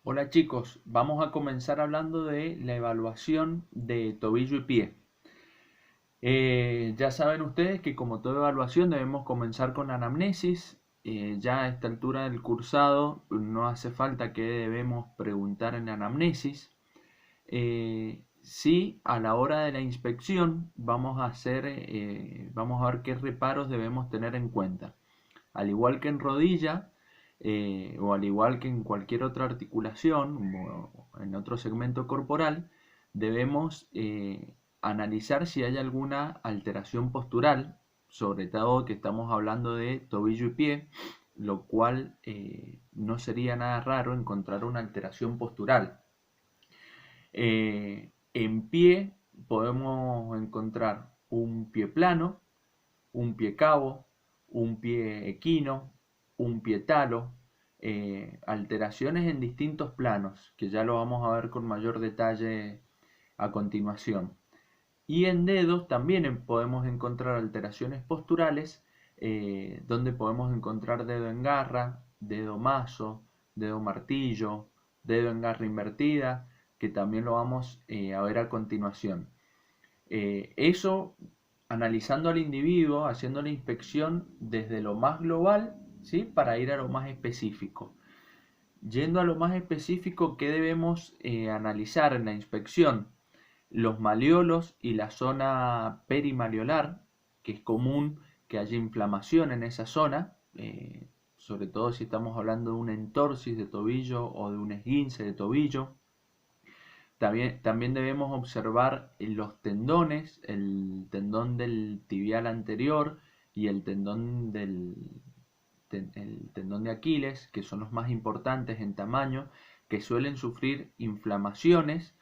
Hola chicos, vamos a comenzar hablando de la evaluación de tobillo y pie. Ya saben ustedes que como toda evaluación debemos comenzar con anamnesis. Ya a esta altura del cursado no hace falta que debemos preguntar en anamnesis. Sí, a la hora de la inspección vamos a ver qué reparos debemos tener en cuenta. Al igual que en rodilla, o al igual que en cualquier otra articulación o en otro segmento corporal, debemos analizar si hay alguna alteración postural, sobre todo que estamos hablando de tobillo y pie, lo cual no sería nada raro encontrar una alteración postural. En pie podemos encontrar un pie plano, un pie cabo, un pie equino, un pie talo, alteraciones en distintos planos, que ya lo vamos a ver con mayor detalle a continuación. Y en dedos también podemos encontrar alteraciones posturales, donde podemos encontrar dedo en garra, dedo mazo, dedo martillo, dedo en garra invertida, que también lo vamos a ver a continuación. Eso analizando al individuo, haciendo la inspección desde lo más global, ¿sí? Para ir a lo más específico. Yendo a lo más específico, ¿qué debemos analizar en la inspección? Los malleolos y la zona perimalleolar, que es común que haya inflamación en esa zona, sobre todo si estamos hablando de una entorsis de tobillo o de un esguince de tobillo. También debemos observar los tendones, el tendón del tibial anterior y el el tendón de Aquiles, que son los más importantes en tamaño, que suelen sufrir inflamaciones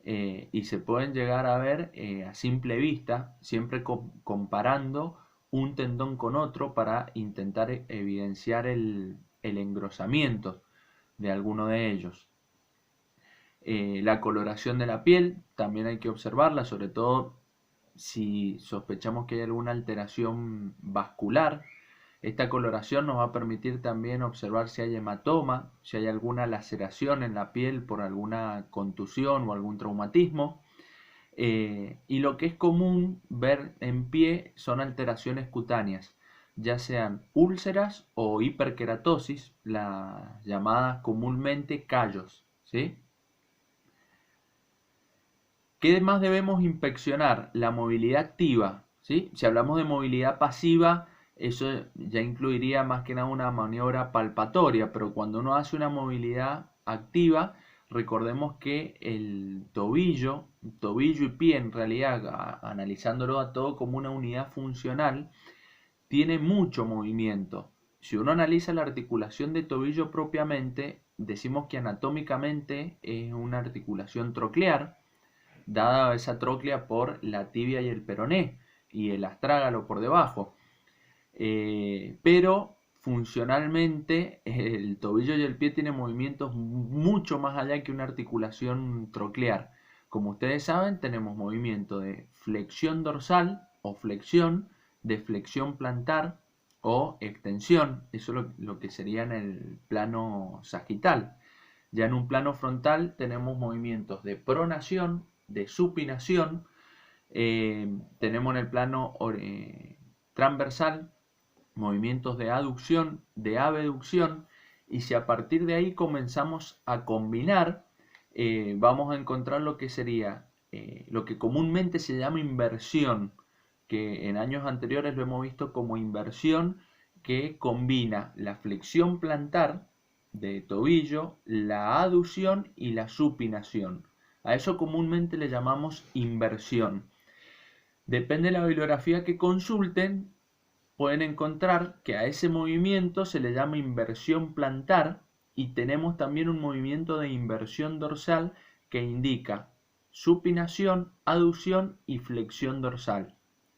y se pueden llegar a ver a simple vista, siempre comparando un tendón con otro para intentar evidenciar el engrosamiento de alguno de ellos. La coloración de la piel también hay que observarla, sobre todo si sospechamos que hay alguna alteración vascular. Esta coloración nos va a permitir también observar si hay hematoma, si hay alguna laceración en la piel por alguna contusión o algún traumatismo. Y lo que es común ver en pie son alteraciones cutáneas, ya sean úlceras o hiperkeratosis, las llamadas comúnmente callos, ¿sí? ¿Qué más debemos inspeccionar? La movilidad activa, ¿sí? Si hablamos de movilidad pasiva, eso ya incluiría más que nada una maniobra palpatoria, pero cuando uno hace una movilidad activa, recordemos que el tobillo y pie en realidad, analizándolo a todo como una unidad funcional, tiene mucho movimiento. Si uno analiza la articulación de tobillo propiamente, decimos que anatómicamente es una articulación troclear, dada esa tróclea por la tibia y el peroné y el astrágalo por debajo. Pero funcionalmente el tobillo y el pie tienen movimientos mucho más allá que una articulación troclear. Como ustedes saben, tenemos movimiento de flexión dorsal o flexión, de flexión plantar o extensión. Eso es lo que sería en el plano sagital. Ya en un plano frontal tenemos movimientos de pronación, de supinación, tenemos en el plano transversal movimientos de aducción, de abducción, y si a partir de ahí comenzamos a combinar, vamos a encontrar lo que sería lo que comúnmente se llama inversión, que en años anteriores lo hemos visto como inversión que combina la flexión plantar de tobillo, la aducción y la supinación. A eso comúnmente le llamamos inversión. Depende de la bibliografía que consulten, pueden encontrar que a ese movimiento se le llama inversión plantar y tenemos también un movimiento de inversión dorsal que indica supinación, aducción y flexión dorsal.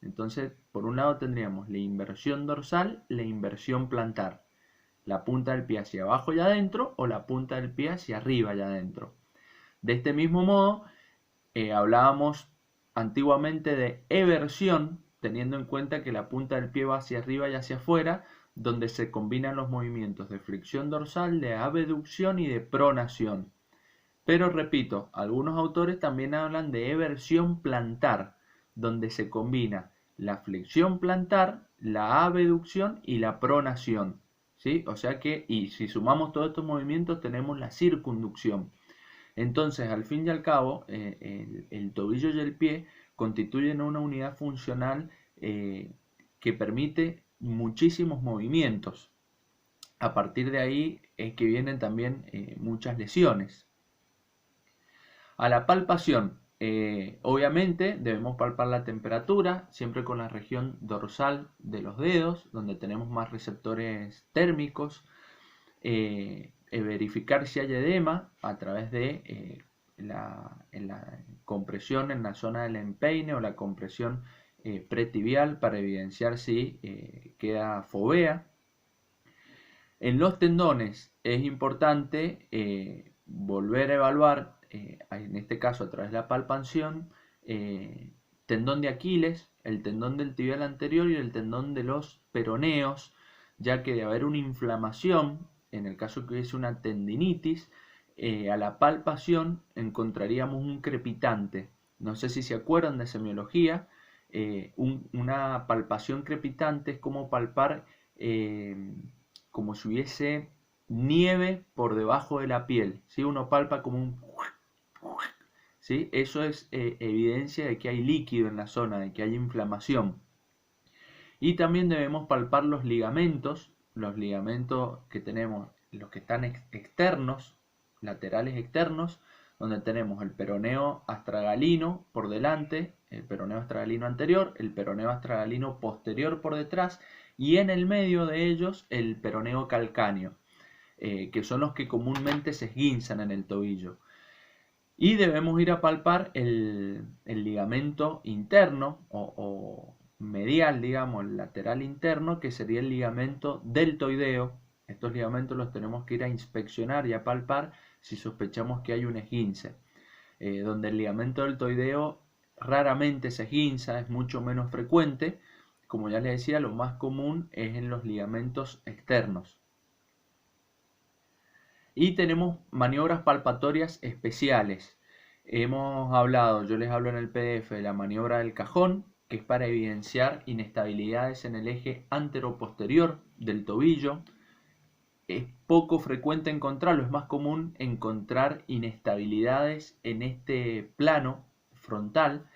Entonces, por un lado tendríamos la inversión dorsal, la inversión plantar, la punta del pie hacia abajo y adentro o la punta del pie hacia arriba y adentro. De este mismo modo, hablábamos antiguamente de eversión, teniendo en cuenta que la punta del pie va hacia arriba y hacia afuera, donde se combinan los movimientos de flexión dorsal, de abducción y de pronación. Pero repito, algunos autores también hablan de eversión plantar, donde se combina la flexión plantar, la abducción y la pronación. ¿Sí? O sea que, y si sumamos todos estos movimientos, tenemos la circunducción. Entonces, al fin y al cabo, el tobillo y el pie constituyen una unidad funcional que permite muchísimos movimientos. A partir de ahí es que vienen también muchas lesiones. A la palpación, obviamente debemos palpar la temperatura, siempre con la región dorsal de los dedos, donde tenemos más receptores térmicos. Verificar si hay edema a través de la compresión en la zona del empeine o la compresión pretibial para evidenciar si queda fovea. En los tendones es importante volver a evaluar, en este caso a través de la palpación, tendón de Aquiles, el tendón del tibial anterior y el tendón de los peroneos, ya que de haber una inflamación, en el caso que hubiese una tendinitis, a la palpación encontraríamos un crepitante. No sé si se acuerdan de semiología, una palpación crepitante es como palpar como si hubiese nieve por debajo de la piel, ¿sí? Uno palpa como un... ¿sí? Eso es evidencia de que hay líquido en la zona, de que hay inflamación. Y también debemos palpar los ligamentos que tenemos, los que están externos, laterales externos, donde tenemos el peroneo astragalino por delante, el peroneo astragalino anterior, el peroneo astragalino posterior por detrás, y en el medio de ellos el peroneo calcáneo, que son los que comúnmente se esguinzan en el tobillo. Y debemos ir a palpar el ligamento interno o medial, digamos, el lateral interno, que sería el ligamento deltoideo. Estos ligamentos los tenemos que ir a inspeccionar y a palpar si sospechamos que hay un esguince. Donde el ligamento deltoideo raramente se esguinza, es mucho menos frecuente. Como ya les decía, lo más común es en los ligamentos externos. Y tenemos maniobras palpatorias especiales. Hemos hablado, yo les hablo en el PDF de la maniobra del cajón, que es para evidenciar inestabilidades en el eje antero-posterior del tobillo. Es poco frecuente encontrarlo, es más común encontrar inestabilidades en este plano frontal.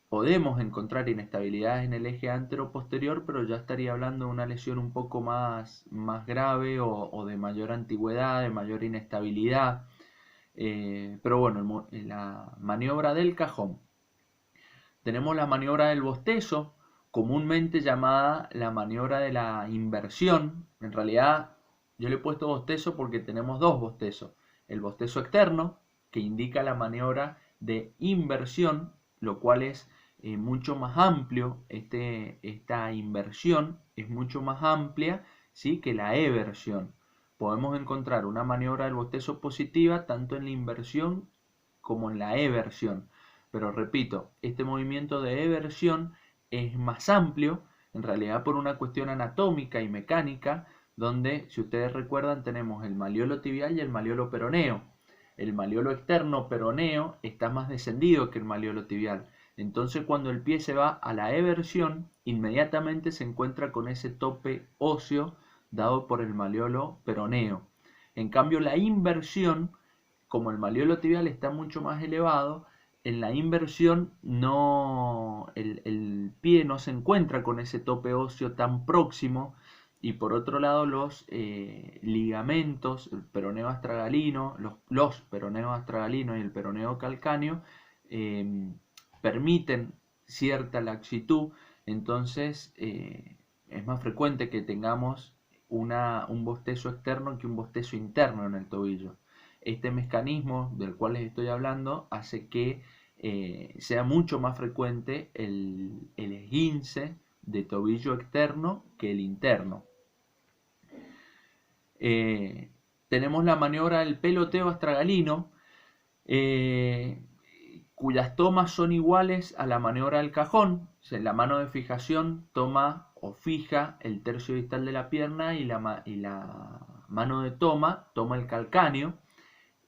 Podemos encontrar inestabilidades en el eje antero-posterior, pero ya estaría hablando de una lesión un poco más grave o de mayor antigüedad, de mayor inestabilidad. Pero bueno, la maniobra del cajón. Tenemos la maniobra del bostezo, comúnmente llamada la maniobra de la inversión. En realidad yo le he puesto bostezo porque tenemos dos bostezos. El bostezo externo, que indica la maniobra de inversión, lo cual es mucho más amplio. Esta inversión es mucho más amplia, ¿sí?, que la eversión. Podemos encontrar una maniobra del bostezo positiva tanto en la inversión como en la eversión. Pero repito, este movimiento de eversión es más amplio, en realidad por una cuestión anatómica y mecánica, donde, si ustedes recuerdan, tenemos el maleolo tibial y el maleolo peroneo. El maleolo externo peroneo está más descendido que el maleolo tibial. Entonces, cuando el pie se va a la eversión, inmediatamente se encuentra con ese tope óseo dado por el maleolo peroneo. En cambio, la inversión, como el maleolo tibial está mucho más elevado, en la inversión el pie no se encuentra con ese tope óseo tan próximo, y por otro lado los ligamentos, el peroneo astragalino, los peroneos astragalino y el peroneo calcáneo permiten cierta laxitud. Entonces es más frecuente que tengamos un bostezo externo que un bostezo interno en el tobillo. Este mecanismo del cual les estoy hablando hace que sea mucho más frecuente el esguince de tobillo externo que el interno. Tenemos la maniobra del peloteo astragalino, cuyas tomas son iguales a la maniobra del cajón. O sea, la mano de fijación toma o fija el tercio distal de la pierna y la mano de toma el calcáneo.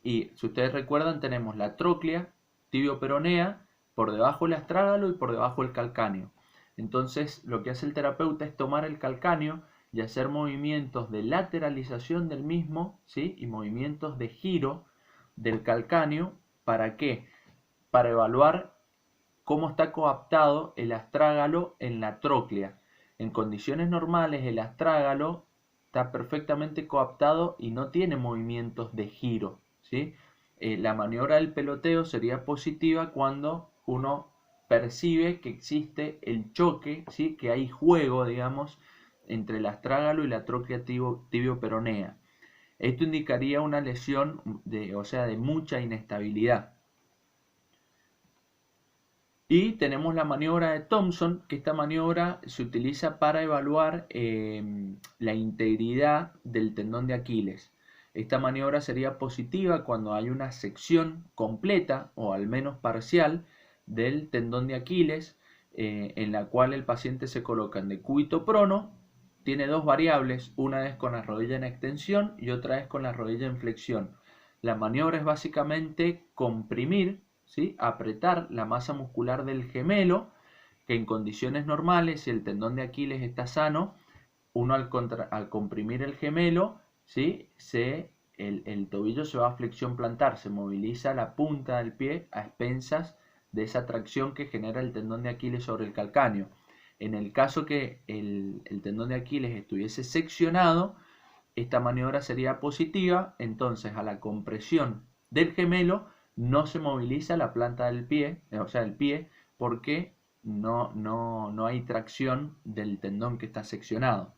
Y si ustedes recuerdan, tenemos la tróclea tibio-peronea, por debajo el astrágalo y por debajo el calcáneo. Entonces lo que hace el terapeuta es tomar el calcáneo y hacer movimientos de lateralización del mismo, ¿sí? Y movimientos de giro del calcáneo. ¿Para qué? Para evaluar cómo está coaptado el astrágalo en la tróclea. En condiciones normales el astrágalo está perfectamente coaptado y no tiene movimientos de giro, ¿sí? La maniobra del peloteo sería positiva cuando uno percibe que existe el choque, ¿sí? Que hay juego, digamos, entre el astrágalo y la tróclea tibio-peronea. Esto indicaría una lesión de mucha inestabilidad. Y tenemos la maniobra de Thompson, que esta maniobra se utiliza para evaluar la integridad del tendón de Aquiles. Esta maniobra sería positiva cuando hay una sección completa o al menos parcial del tendón de Aquiles, en la cual el paciente se coloca en decúbito prono. Tiene dos variables, una es con la rodilla en extensión y otra es con la rodilla en flexión. La maniobra es básicamente comprimir, ¿sí? Apretar la masa muscular del gemelo, que en condiciones normales, si el tendón de Aquiles está sano, uno al comprimir el gemelo, ¿sí? El tobillo se va a flexión plantar, se moviliza la punta del pie a expensas de esa tracción que genera el tendón de Aquiles sobre el calcáneo. En el caso que el tendón de Aquiles estuviese seccionado, esta maniobra sería positiva, entonces a la compresión del gemelo no se moviliza la planta del pie, o sea, el pie, porque no hay tracción del tendón que está seccionado.